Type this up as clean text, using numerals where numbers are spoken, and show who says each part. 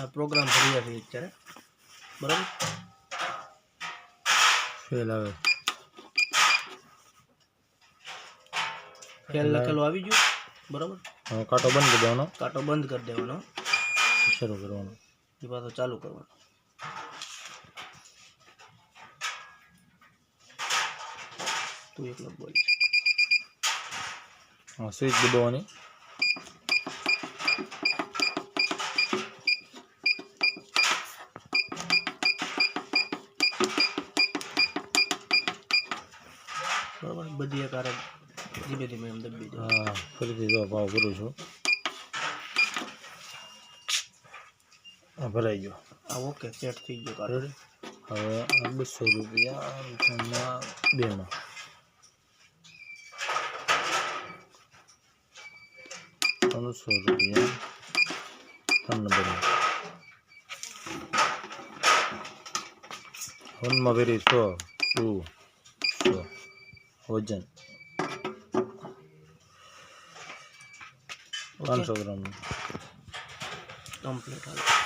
Speaker 1: આ પ્રોગ્રામ ભર્યા છે અત્યારે બરાબર
Speaker 2: ફેલ આવે
Speaker 1: ફેલ લખેલું આવી ગયું બરાબર
Speaker 2: હવે કાંટો બંધ કરી દેવાનો
Speaker 1: કાંટો બંધ કરી દેવાનો
Speaker 2: શરૂ કરવાનો
Speaker 1: એ પાછો ચાલુ કરવાનો તું એકલો બોલ
Speaker 2: હા સ્વિચ દબાવવાની
Speaker 1: બરાબર બધી એક આરે ધીમે ધીમે એમ દબી દો
Speaker 2: હા ફરીથી જો ભાવ કરું છું આ ભરાઈ ગયો
Speaker 1: આ ઓકે સેટ થઈ ગયો કાંટો
Speaker 2: હવે આ 200 રૂપિયા બેમાં 300 રૂપિયા 3 નંબરમાં વનમાં વેરી 100 200 વજન 500 ગ્રામ
Speaker 1: કમ્પ્લીટ હાલ